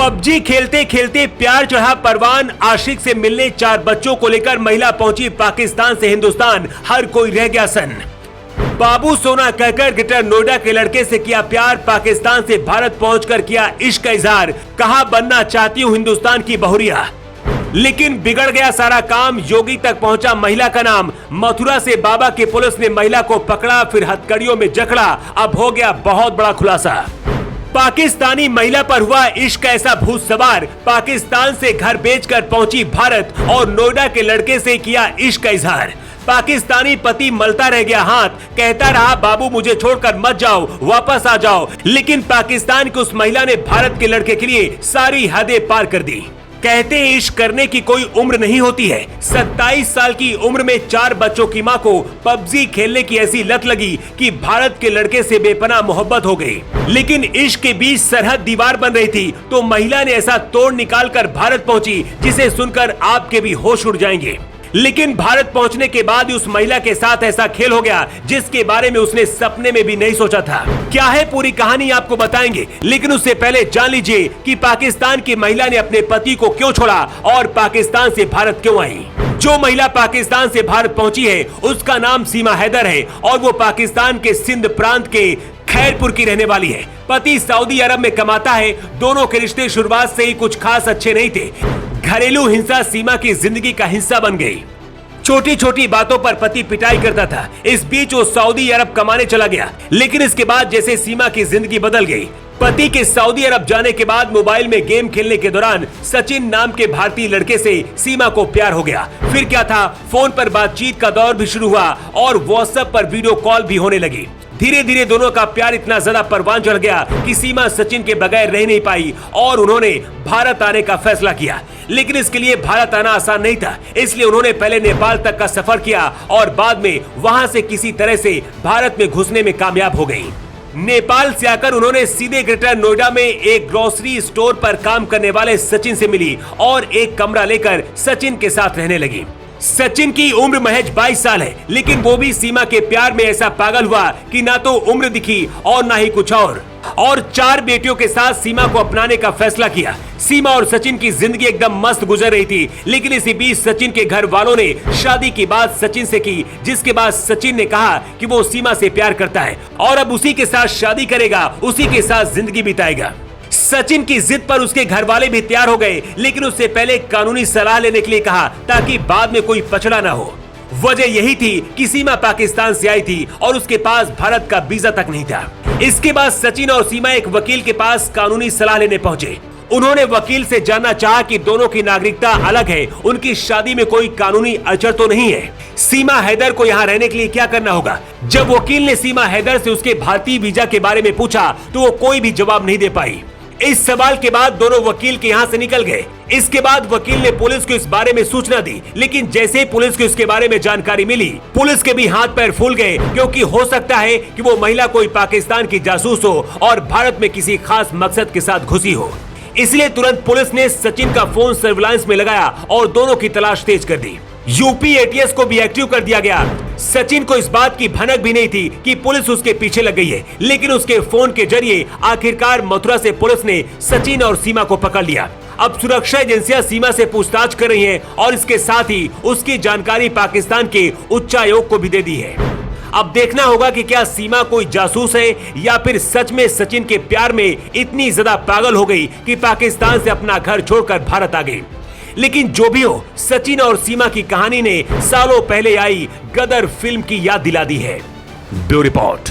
PUBG खेलते खेलते प्यार चढ़ा परवान, आशिक से मिलने 4 बच्चों को लेकर महिला पहुंची पाकिस्तान से हिंदुस्तान, हर कोई रह गया सन। बाबू सोना कहकर ग्रेटर नोएडा के लड़के से किया प्यार, पाकिस्तान से भारत पहुंचकर किया इश्क का इजहार, कहा बनना चाहती हूं हिंदुस्तान की बहुरिया। लेकिन बिगड़ गया सारा काम, योगी तक पहुंचा महिला का नाम। मथुरा से बाबा की पुलिस ने महिला को पकड़ा, फिर हथकड़ियों में जकड़ा, अब हो गया बहुत बड़ा खुलासा। पाकिस्तानी महिला पर हुआ इश्क ऐसा भूत सवार, पाकिस्तान से घर बेचकर पहुंची भारत और नोएडा के लड़के से किया इश्क का इजहार। पाकिस्तानी पति मलता रह गया हाथ, कहता रहा बाबू मुझे छोड़कर मत जाओ, वापस आ जाओ, लेकिन पाकिस्तान की उस महिला ने भारत के लड़के के लिए सारी हदें पार कर दी। कहते हैं इश्क करने की कोई उम्र नहीं होती है। 27 साल की उम्र में 4 बच्चों की मां को पबजी खेलने की ऐसी लत लगी कि भारत के लड़के से बेपनाह मोहब्बत हो गई। लेकिन इश्क के बीच सरहद दीवार बन रही थी तो महिला ने ऐसा तोड़ निकालकर भारत पहुंची जिसे सुनकर आपके भी होश उड़ जाएंगे। लेकिन भारत पहुंचने के बाद उस महिला के साथ ऐसा खेल हो गया जिसके बारे में उसने सपने में भी नहीं सोचा था। क्या है पूरी कहानी आपको बताएंगे, लेकिन उससे पहले जान लीजिए कि पाकिस्तान की महिला ने अपने पति को क्यों छोड़ा और पाकिस्तान से भारत क्यों आई। जो महिला पाकिस्तान से भारत पहुंची है उसका नाम सीमा हैदर है और वो पाकिस्तान के सिंध प्रांत के खैरपुर की रहने वाली है। पति सऊदी अरब में कमाता है। दोनों के रिश्ते शुरुआत से ही कुछ खास अच्छे नहीं थे। घरेलू हिंसा सीमा की जिंदगी का हिस्सा बन गई। छोटी छोटी बातों पर पति पिटाई करता था। इस बीच वो सऊदी अरब कमाने चला गया, लेकिन इसके बाद जैसे सीमा की जिंदगी बदल गई। पति के सऊदी अरब जाने के बाद मोबाइल में गेम खेलने के दौरान सचिन नाम के भारतीय लड़के से सीमा को प्यार हो गया। फिर क्या था, फोन पर बातचीत का दौर भी शुरू हुआ और व्हाट्सएप पर वीडियो कॉल भी होने लगी। धीरे धीरे दोनों का प्यार इतना ज्यादा परवान चढ़ गया कि सीमा सचिन के बगैर रह नहीं पाई और उन्होंने भारत आने का फैसला किया। लेकिन इसके लिए भारत आना आसान नहीं था, इसलिए उन्होंने पहले नेपाल तक का सफर किया और बाद में वहां से किसी तरह से भारत में घुसने में कामयाब हो गई। नेपाल से आकर उन्होंने सीधे ग्रेटर नोएडा में एक ग्रोसरी स्टोर पर काम करने वाले सचिन से मिली और एक कमरा लेकर सचिन के साथ रहने लगी। सचिन की उम्र महज 22 साल है, लेकिन वो भी सीमा के प्यार में ऐसा पागल हुआ कि ना तो उम्र दिखी और ना ही कुछ और 4 बेटियों के साथ सीमा को अपनाने का फैसला किया। सीमा और सचिन की जिंदगी एकदम मस्त गुजर रही थी, लेकिन इसी बीच सचिन के घर वालों ने शादी की बात सचिन से की, जिसके बाद सचिन ने कहा कि वो सीमा से प्यार करता है और अब उसी के साथ शादी करेगा, उसी के साथ जिंदगी बिताएगा। सचिन की जिद पर उसके घर वाले भी तैयार हो गए, लेकिन उससे पहले कानूनी सलाह लेने के लिए कहा ताकि बाद में कोई पछड़ा ना हो। वजह यही थी कि सीमा पाकिस्तान से आई थी और उसके पास भारत का वीजा तक नहीं था। इसके बाद सचिन और सीमा एक वकील के पास कानूनी सलाह लेने पहुंचे। उन्होंने वकील से जानना चाहा कि दोनों की नागरिकता अलग है, उनकी शादी में कोई कानूनी अड़चन तो नहीं है। सीमा हैदर को यहाँ रहने के लिए क्या करना होगा। जब वकील ने सीमा हैदर से उसके भारतीय वीजा के बारे में पूछा तो वो कोई भी जवाब नहीं दे पाई। इस सवाल के बाद दोनों वकील के यहाँ से निकल गए। इसके बाद वकील ने पुलिस को इस बारे में सूचना दी, लेकिन जैसे ही पुलिस को इसके बारे में जानकारी मिली, पुलिस के भी हाथ पैर फूल गए, क्योंकि हो सकता है कि वो महिला कोई पाकिस्तान की जासूस हो और भारत में किसी खास मकसद के साथ घुसी हो। इसलिए तुरंत पुलिस ने सचिन का फोन सर्विलांस में लगाया और दोनों की तलाश तेज कर दी। यूपी एटीएस को भी एक्टिव कर दिया गया। सचिन को इस बात की भनक भी नहीं थी कि पुलिस उसके पीछे लग गई है, लेकिन उसके फोन के जरिए आखिरकार मथुरा से पुलिस ने सचिन और सीमा को पकड़ लिया। अब सुरक्षा एजेंसियां सीमा से पूछताछ कर रही हैं और इसके साथ ही उसकी जानकारी पाकिस्तान के उच्चायोग को भी दे दी है। अब देखना होगा कि क्या सीमा कोई जासूस है या फिर सच में सचिन के प्यार में इतनी ज्यादा पागल हो गई कि पाकिस्तान से अपना घर छोड़कर भारत आ गई। लेकिन जो भी हो, सचिन और सीमा की कहानी ने सालों पहले आई गदर फिल्म की याद दिला दी है। Bureau report.